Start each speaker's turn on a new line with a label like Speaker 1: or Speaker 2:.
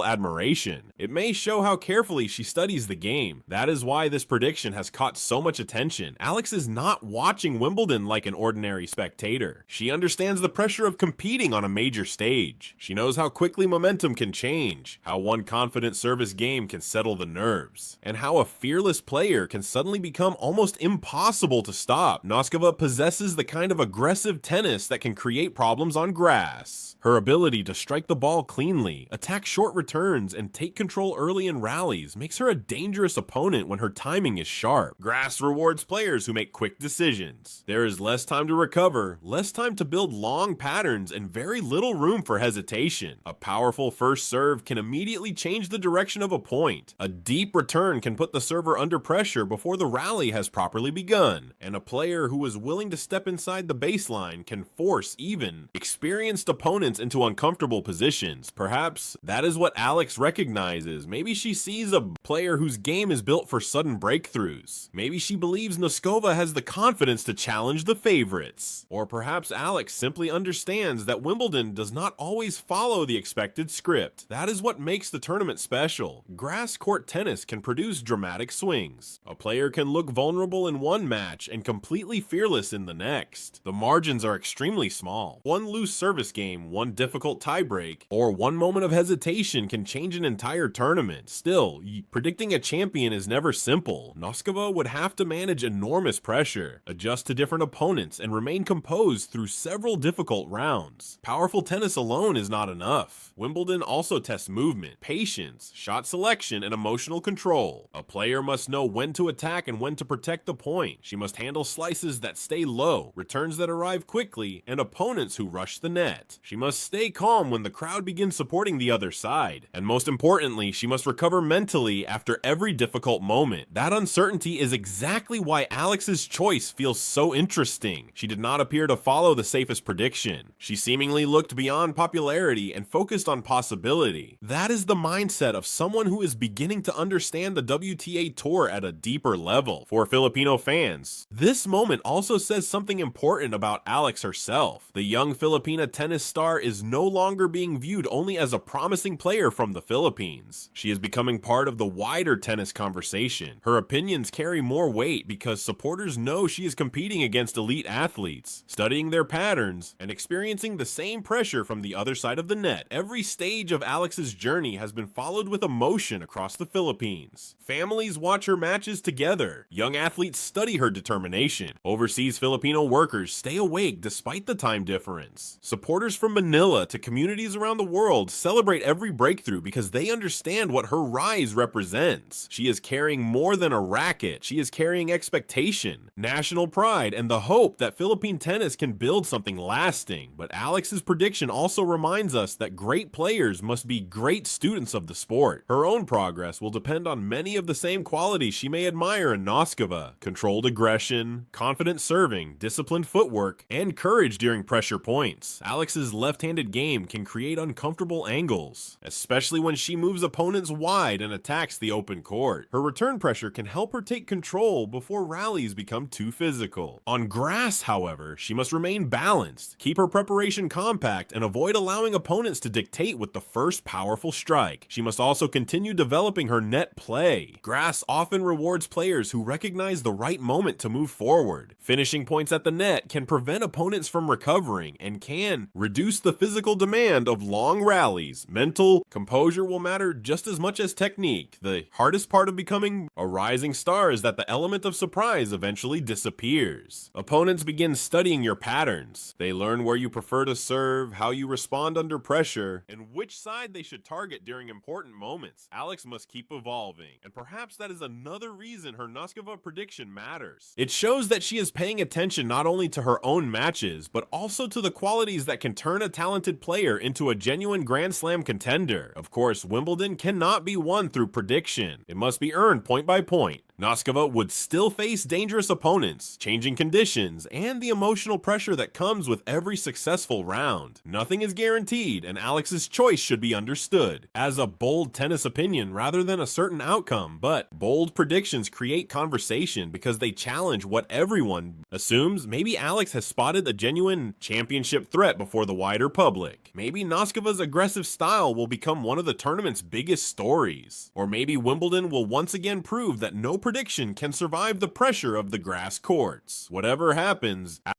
Speaker 1: admiration. It may show how carefully she studies the game. That is why this prediction has caught so much attention. Alex is not watching Wimbledon like an ordinary spectator. She understands the pressure of competing on a major stage. She knows how quickly momentum can change, how one confident service game can settle the nerves, and how a fearless player can suddenly become almost impossible to stop. Noskova possesses the kind of aggressive tennis that can create problems on grass. Her ability to strike the ball cleanly, attack short returns, and take control early in rallies makes her a dangerous opponent when her timing is sharp. Grass rewards players who make quick decisions. There is less time to recover, less time to build long patterns, and very little room for hesitation. A powerful first serve can immediately change the direction of a point. A deep return can put the server under pressure before the rally has properly begun. And a player who is willing to step inside the baseline can force even experienced opponents into uncomfortable positions. Perhaps that is what Alex recognizes. Maybe she sees a player whose game is built for sudden breakthroughs. Maybe she believes Noskova has the confidence to challenge the favorites. Or perhaps Alex simply understands that Wimbledon does not always follow the expected script. That is what makes the tournament special. Grass court tennis can produce dramatic swings. A player can look vulnerable in one match and completely fearless in the next. The margins are extremely small. One loose service game, one difficult tiebreak, or one moment of hesitation can change an entire tournament. Still, predicting a champion is never simple. Noskova would have to manage enormous pressure, adjust to different opponents, and remain composed through several difficult rounds. Powerful tennis alone is not enough. Wimbledon also tests movement, patience, shot selection, and emotional control. A player must know when to attack and when to protect the point. She must handle slices that stay low, returns that arrive quickly, and opponents who rush the net. She must stay calm when the crowd begins supporting the other side. And most importantly, she must recover mentally after every difficult moment. That uncertainty is exactly why Alex's choice feels so interesting. She did not appear to follow the safest prediction. She seemingly looked beyond popularity and focused on possibility. That is the mindset of someone who is beginning to understand the WTA Tour at a deeper level. For Filipino fans, this moment also says something important about Alex herself. The young Filipina tennis star is no longer being viewed only as a promising player from the Philippines. She is becoming part of the wider tennis conversation. Her opinions carry more weight because supporters know she is competing against elite athletes, studying their patterns, and experiencing the same pressure from the other side of the net. Every stage of Alex's journey has been followed with emotion across the Philippines. Families watch her matches together. Young athletes study her determination. Overseas Filipino workers stay awake despite the time difference. Supporters from Manila to communities around the world celebrate every breakthrough because they understand what her rise represents. She is carrying more than a racket. She is carrying expectation, national pride, and the hope that Philippine tennis can build something lasting. But Alex's prediction also reminds us that great players must be great students of the sport. Her own progress will depend on many of the same qualities she may admire in Noskova: controlled aggression, confident serving, disciplined footwork, and courage during pressure points. Alex's left-handed game can create uncomfortable angles, especially when she moves opponents wide and attacks the open court. Her return pressure can help her take control before rallies become too physical. On grass, however, she must remain balanced, keep her preparation compact, and avoid allowing opponents to dictate with the first powerful strike. She must also continue developing her net play. Grass often rewards players who recognize the right moment to move forward. Finishing points at the net can prevent opponents from recovering and can reduce the physical demand of long rallies. Mental composure will matter just as much as technique. The hardest part of becoming a rising star is that the element of surprise eventually disappears. Opponents begin studying your patterns. They learn where you prefer to serve, how you respond under pressure, and which side they should target during important moments. Alex must keep evolving, and perhaps that is another reason her Noskova prediction matters. It shows that she is paying attention not only to her own matches, but also to the qualities that can turn a talented player into a genuine Grand Slam contender. Of course, Wimbledon cannot be won through prediction. It must be earned point by point. Noskova would still face dangerous opponents, changing conditions, and the emotional pressure that comes with every successful round. Nothing is guaranteed, and Alex's choice should be understood as a bold tennis opinion rather than a certain outcome, but bold predictions create conversation because they challenge what everyone assumes. Maybe Alex has spotted a genuine championship threat before the wider public. Maybe Noskova's aggressive style will become one of the tournament's biggest stories. Or maybe Wimbledon will once again prove that no prediction can survive the pressure of the grass courts. Whatever happens,